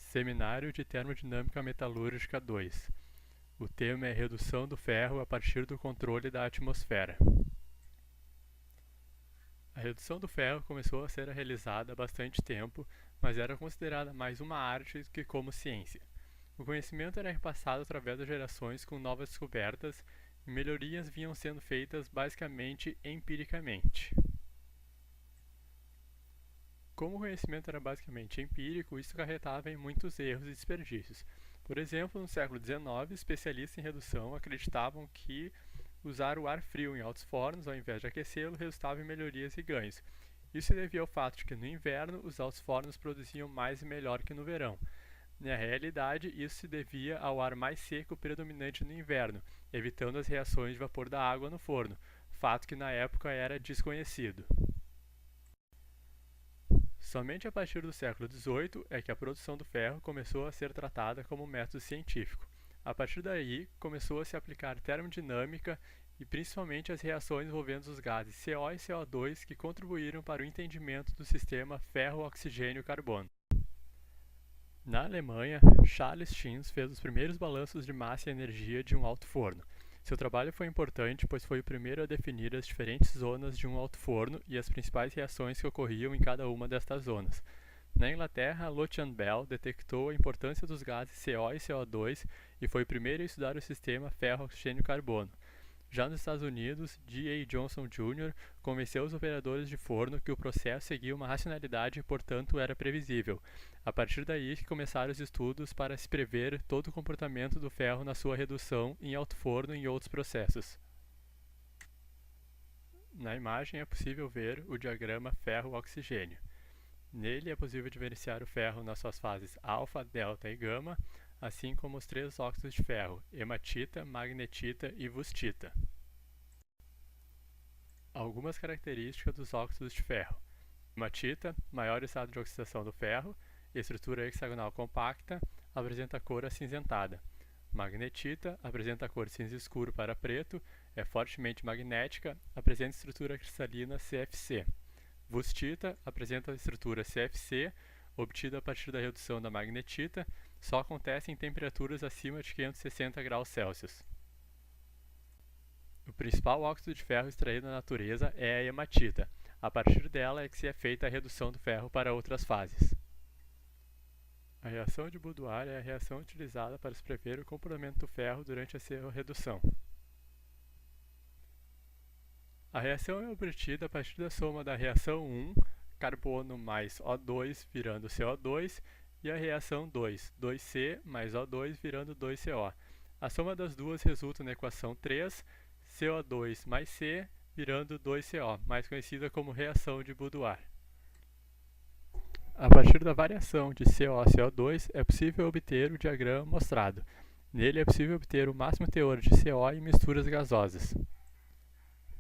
Seminário de Termodinâmica Metalúrgica 2. O tema é redução do ferro a partir do controle da atmosfera. A redução do ferro começou a ser realizada há bastante tempo, mas era considerada mais uma arte que como ciência. O conhecimento era repassado através das gerações com novas descobertas e melhorias vinham sendo feitas basicamente empiricamente. Como o conhecimento era basicamente empírico, isso acarretava em muitos erros e desperdícios. Por exemplo, no século XIX, especialistas em redução acreditavam que usar o ar frio em altos fornos, ao invés de aquecê-lo, resultava em melhorias e ganhos. Isso se devia ao fato de que no inverno os altos fornos produziam mais e melhor que no verão. Na realidade, isso se devia ao ar mais seco predominante no inverno, evitando as reações de vapor da água no forno, fato que na época era desconhecido. Somente a partir do século XVIII é que a produção do ferro começou a ser tratada como método científico. A partir daí, começou a se aplicar termodinâmica e principalmente as reações envolvendo os gases CO e CO2 que contribuíram para o entendimento do sistema ferro-oxigênio-carbono. Na Alemanha, Charles Schiens fez os primeiros balanços de massa e energia de um alto forno. Seu trabalho foi importante, pois foi o primeiro a definir as diferentes zonas de um alto forno e as principais reações que ocorriam em cada uma destas zonas. Na Inglaterra, Lucian Bell detectou a importância dos gases CO e CO2 e foi o primeiro a estudar o sistema ferro-oxigênio-carbono. Já nos Estados Unidos, G. A. Johnson Jr. convenceu os operadores de forno que o processo seguia uma racionalidade e, portanto, era previsível. A partir daí que começaram os estudos para se prever todo o comportamento do ferro na sua redução em alto forno e em outros processos. Na imagem é possível ver o diagrama ferro-oxigênio. Nele é possível diferenciar o ferro nas suas fases alfa, delta e gama, assim como os três óxidos de ferro, hematita, magnetita e wustita. Algumas características dos óxidos de ferro. Hematita, maior estado de oxidação do ferro, estrutura hexagonal compacta, apresenta cor acinzentada. Magnetita, apresenta cor cinza escuro para preto, é fortemente magnética, apresenta estrutura cristalina CFC. Wustita apresenta estrutura CFC, obtida a partir da redução da magnetita, só acontece em temperaturas acima de 560 graus Celsius. O principal óxido de ferro extraído na natureza é a hematita. A partir dela é que se é feita a redução do ferro para outras fases. A reação de Boudoir é a reação utilizada para se prever o comportamento do ferro durante a sua redução. A reação é obtida a partir da soma da reação 1, carbono mais O2 virando CO2, e a reação 2, 2C mais O2 virando 2CO. A soma das duas resulta na equação 3, CO2 mais C virando 2CO, mais conhecida como reação de Boudoir. A partir da variação de CO a CO2 é possível obter o diagrama mostrado. Nele é possível obter o máximo teor de CO em misturas gasosas.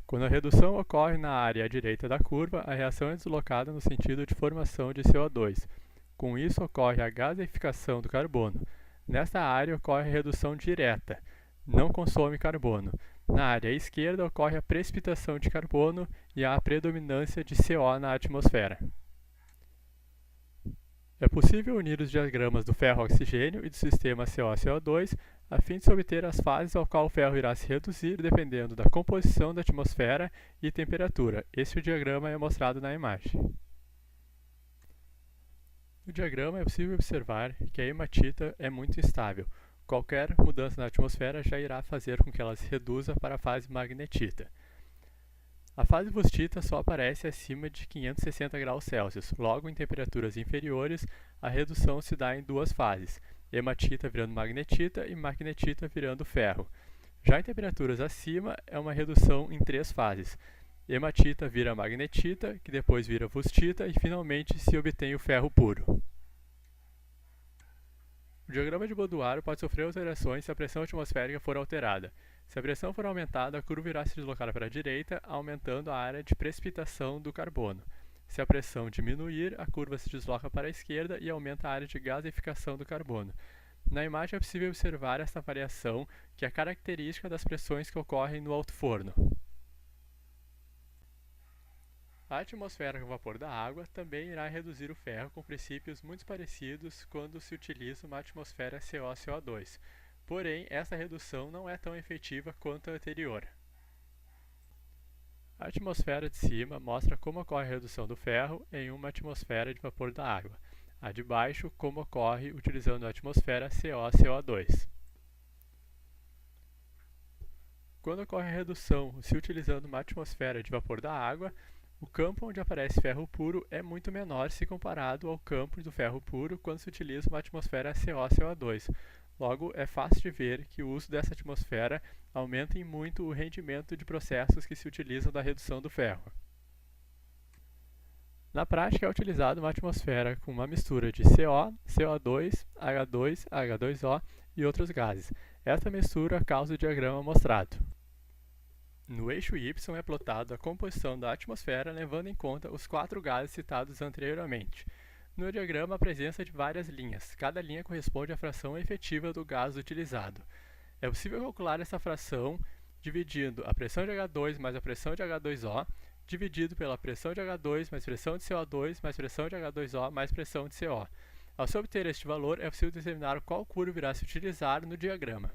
Quando a redução ocorre na área à direita da curva, a reação é deslocada no sentido de formação de CO2. Com isso, ocorre a gaseificação do carbono. Nesta área ocorre a redução direta, não consome carbono. Na área à esquerda ocorre a precipitação de carbono e há a predominância de CO na atmosfera. É possível unir os diagramas do ferro-oxigênio e do sistema CO-CO2 a fim de se obter as fases ao qual o ferro irá se reduzir dependendo da composição da atmosfera e temperatura. Este diagrama é mostrado na imagem. No diagrama é possível observar que a hematita é muito instável. Qualquer mudança na atmosfera já irá fazer com que ela se reduza para a fase magnetita. A fase wustita só aparece acima de 560 graus Celsius. Logo, em temperaturas inferiores, a redução se dá em duas fases, hematita virando magnetita e magnetita virando ferro. Já em temperaturas acima, é uma redução em três fases. Hematita vira magnetita, que depois vira wustita e finalmente se obtém o ferro puro. O diagrama de Boudoir pode sofrer alterações se a pressão atmosférica for alterada. Se a pressão for aumentada, a curva irá se deslocar para a direita, aumentando a área de precipitação do carbono. Se a pressão diminuir, a curva se desloca para a esquerda e aumenta a área de gaseificação do carbono. Na imagem é possível observar esta variação, que é característica das pressões que ocorrem no alto forno. A atmosfera com vapor da água também irá reduzir o ferro com princípios muito parecidos quando se utiliza uma atmosfera CO-CO2, porém essa redução não é tão efetiva quanto a anterior. A atmosfera de cima mostra como ocorre a redução do ferro em uma atmosfera de vapor da água, a de baixo como ocorre utilizando a atmosfera CO-CO2. Quando ocorre a redução se utilizando uma atmosfera de vapor da água, o campo onde aparece ferro puro é muito menor se comparado ao campo do ferro puro quando se utiliza uma atmosfera CO-CO2. Logo, é fácil de ver que o uso dessa atmosfera aumenta em muito o rendimento de processos que se utilizam da redução do ferro. Na prática, é utilizada uma atmosfera com uma mistura de CO, CO2, H2, H2O e outros gases. Essa mistura causa o diagrama mostrado. No eixo Y é plotado a composição da atmosfera levando em conta os 4 gases citados anteriormente. No diagrama, a presença de várias linhas. Cada linha corresponde à fração efetiva do gás utilizado. É possível calcular essa fração dividindo a pressão de H2 mais a pressão de H2O, dividido pela pressão de H2 mais pressão de CO2 mais pressão de H2O mais pressão de CO. Ao se obter este valor, é possível determinar qual curva irá se utilizar no diagrama.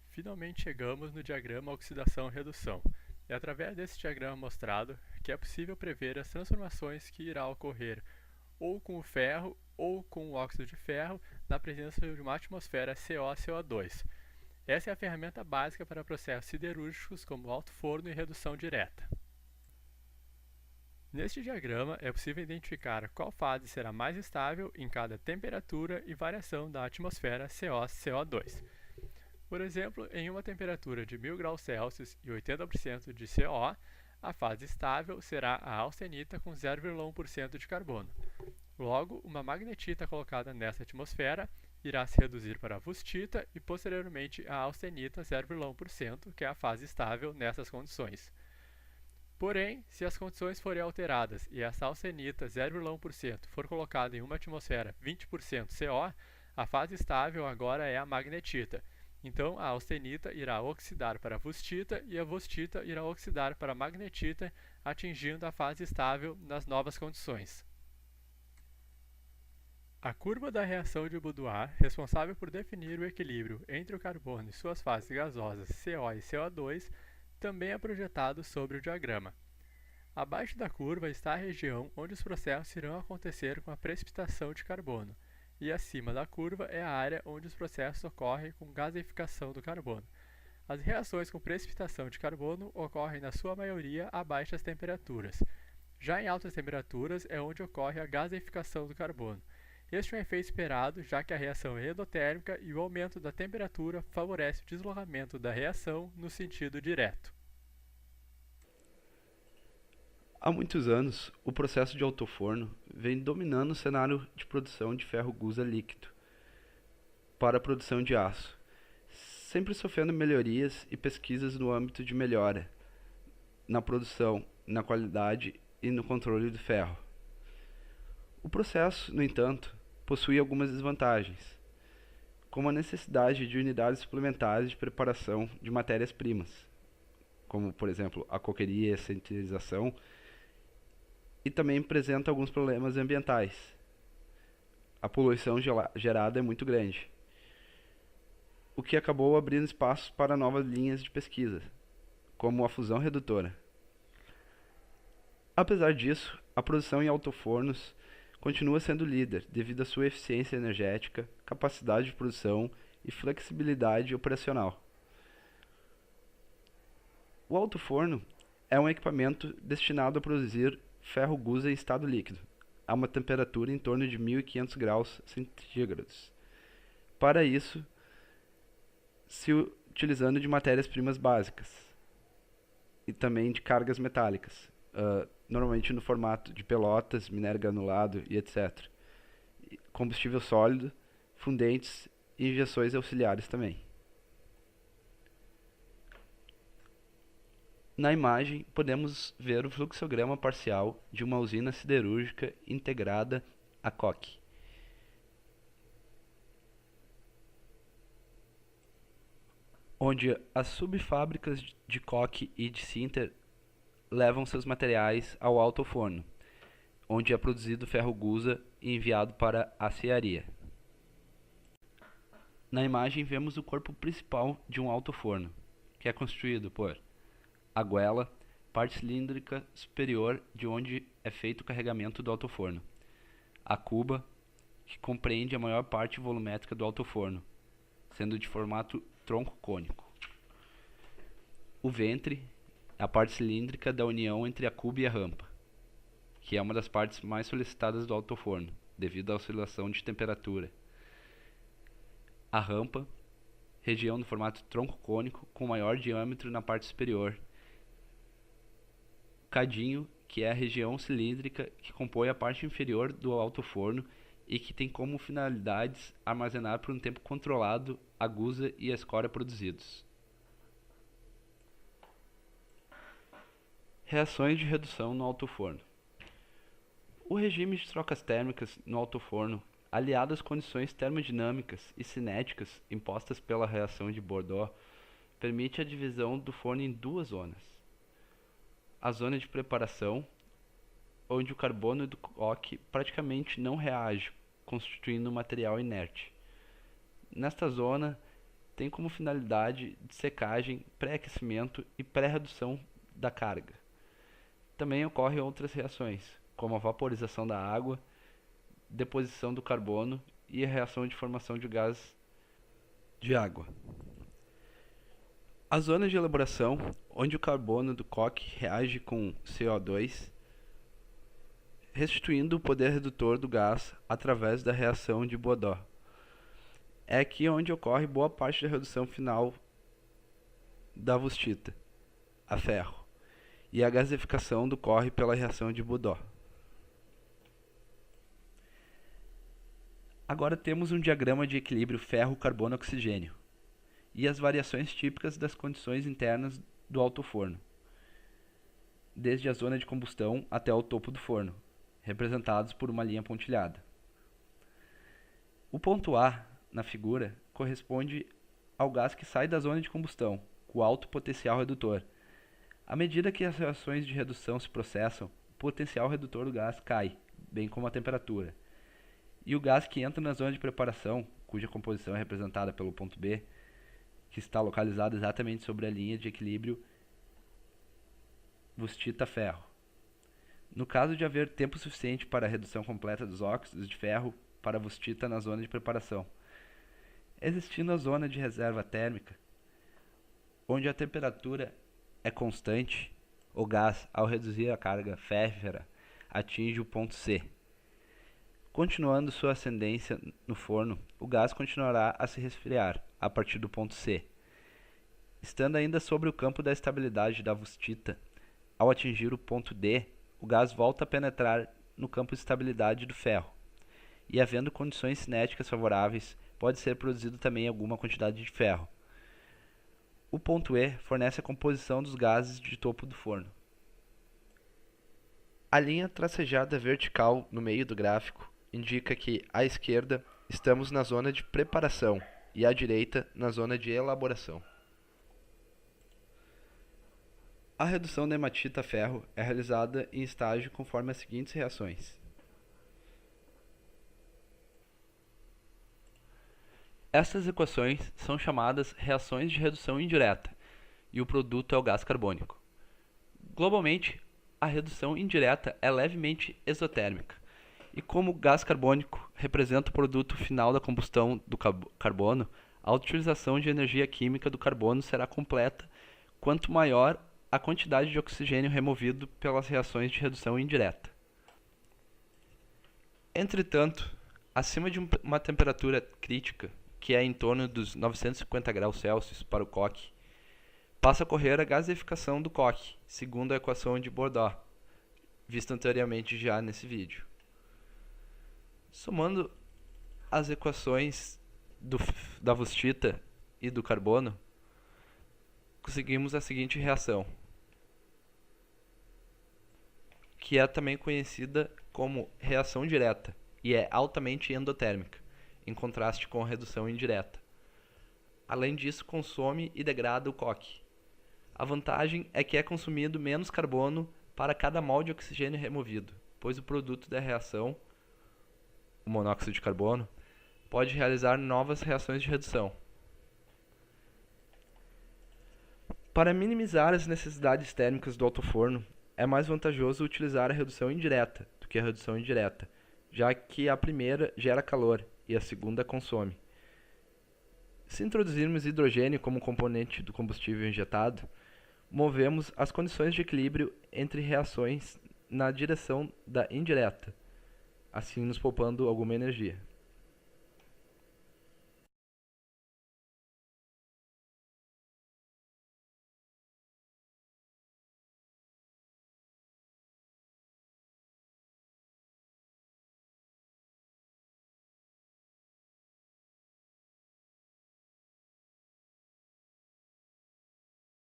Finalmente chegamos no diagrama oxidação-redução. É através desse diagrama mostrado que é possível prever as transformações que irá ocorrer ou com o ferro ou com o óxido de ferro na presença de uma atmosfera CO-CO2. Essa é a ferramenta básica para processos siderúrgicos como alto forno e redução direta. Neste diagrama é possível identificar qual fase será mais estável em cada temperatura e variação da atmosfera CO-CO2. Por exemplo, em uma temperatura de 1000 graus Celsius e 80% de CO, a fase estável será a austenita com 0,1% de carbono. Logo, uma magnetita colocada nessa atmosfera irá se reduzir para a wustita e posteriormente a austenita 0,1%, que é a fase estável nessas condições. Porém, se as condições forem alteradas e essa austenita 0,1% for colocada em uma atmosfera 20% CO, a fase estável agora é a magnetita. Então, a austenita irá oxidar para a wustita e a wustita irá oxidar para a magnetita, atingindo a fase estável nas novas condições. A curva da reação de Boudoir, responsável por definir o equilíbrio entre o carbono e suas fases gasosas CO e CO2, também é projetado sobre o diagrama. Abaixo da curva está a região onde os processos irão acontecer com a precipitação de carbono, e acima da curva é a área onde os processos ocorrem com gaseificação do carbono. As reações com precipitação de carbono ocorrem na sua maioria a baixas temperaturas. Já em altas temperaturas é onde ocorre a gaseificação do carbono. Este é um efeito esperado, já que a reação é endotérmica e o aumento da temperatura favorece o deslocamento da reação no sentido direto. Há muitos anos, o processo de autoforno vem dominando o cenário de produção de ferro gusa líquido para a produção de aço, sempre sofrendo melhorias e pesquisas no âmbito de melhora na produção, na qualidade e no controle do ferro. O processo, no entanto, possui algumas desvantagens, como a necessidade de unidades suplementares de preparação de matérias-primas, como, por exemplo, a coqueria e a sintetização, e também apresenta alguns problemas ambientais. A poluição gerada é muito grande, o que acabou abrindo espaço para novas linhas de pesquisa, como a fusão redutora. Apesar disso, a produção em autofornos continua sendo líder devido à sua eficiência energética, capacidade de produção e flexibilidade operacional. O autoforno é um equipamento destinado a produzir ferro gusa em estado líquido, a uma temperatura em torno de 1500 graus centígrados. Para isso, se utilizando de matérias-primas básicas e também de cargas metálicas, normalmente no formato de pelotas, minério granulado e etc. Combustível sólido, fundentes e injeções auxiliares também. Na imagem, podemos ver o fluxograma parcial de uma usina siderúrgica integrada à coque. Onde as subfábricas de coque e de sinter levam seus materiais ao alto-forno, onde é produzido ferro gusa e enviado para a aciaria. Na imagem vemos o corpo principal de um alto-forno, que é constituído por a goela, parte cilíndrica superior de onde é feito o carregamento do alto-forno, a cuba, que compreende a maior parte volumétrica do alto-forno, sendo de formato tronco cônico, o ventre, a parte cilíndrica da união entre a cuba e a rampa, que é uma das partes mais solicitadas do alto-forno, devido à oscilação de temperatura. A rampa, região no formato tronco cônico com maior diâmetro na parte superior. Cadinho, que é a região cilíndrica que compõe a parte inferior do alto-forno e que tem como finalidades armazenar por um tempo controlado a gusa e a escória produzidos. Reações de redução no alto-forno. O regime de trocas térmicas no alto-forno, aliado às condições termodinâmicas e cinéticas impostas pela reação de Bordeaux, permite a divisão do forno em duas zonas. A zona de preparação, onde o carbono do coque praticamente não reage, constituindo um material inerte. Nesta zona, tem como finalidade de secagem, pré-aquecimento e pré-redução da carga. Também ocorrem outras reações, como a vaporização da água, deposição do carbono e a reação de formação de gás de água. A zona de elaboração, onde o carbono do coque reage com CO2, restituindo o poder redutor do gás através da reação de Bordeaux. É aqui onde ocorre boa parte da redução final da wustita, a ferro, e a gasificação ocorre pela reação de Bordeaux. Agora temos um diagrama de equilíbrio ferro-carbono-oxigênio e as variações típicas das condições internas do alto-forno, desde a zona de combustão até o topo do forno, representados por uma linha pontilhada. O ponto A, na figura, corresponde ao gás que sai da zona de combustão, com alto potencial redutor. À medida que as reações de redução se processam, o potencial redutor do gás cai, bem como a temperatura. E o gás que entra na zona de preparação, cuja composição é representada pelo ponto B, que está localizado exatamente sobre a linha de equilíbrio wustita-ferro. No caso de haver tempo suficiente para a redução completa dos óxidos de ferro para a wustita na zona de preparação, existindo a zona de reserva térmica, onde a temperatura é constante, o gás, ao reduzir a carga férrea, atinge o ponto C. Continuando sua ascendência no forno, o gás continuará a se resfriar a partir do ponto C. Estando ainda sobre o campo da estabilidade da wustita, ao atingir o ponto D, o gás volta a penetrar no campo de estabilidade do ferro. E havendo condições cinéticas favoráveis, pode ser produzido também alguma quantidade de ferro. O ponto E fornece a composição dos gases de topo do forno. A linha tracejada vertical no meio do gráfico indica que, à esquerda, estamos na zona de preparação e à direita, na zona de elaboração. A redução da hematita a ferro é realizada em estágio conforme as seguintes reações. Estas equações são chamadas reações de redução indireta, e o produto é o gás carbônico. Globalmente, a redução indireta é levemente exotérmica, e como o gás carbônico representa o produto final da combustão do carbono, a utilização de energia química do carbono será completa quanto maior a quantidade de oxigênio removido pelas reações de redução indireta. Entretanto, acima de uma temperatura crítica, que é em torno dos 950 graus Celsius para o coque, passa a ocorrer a gasificação do coque, segundo a equação de Bordeaux, vista anteriormente já nesse vídeo. Somando as equações da wustita e do carbono, conseguimos a seguinte reação, que é também conhecida como reação direta e é altamente endotérmica, em contraste com a redução indireta. Além disso, consome e degrada o coque. A vantagem é que é consumido menos carbono para cada mol de oxigênio removido, pois o produto da reação, o monóxido de carbono, pode realizar novas reações de redução. Para minimizar as necessidades térmicas do autoforno, é mais vantajoso utilizar a redução indireta do que a redução indireta, já que a primeira gera calor e a segunda consome. Se introduzirmos hidrogênio como componente do combustível injetado, movemos as condições de equilíbrio entre reações na direção da indireta, assim nos poupando alguma energia.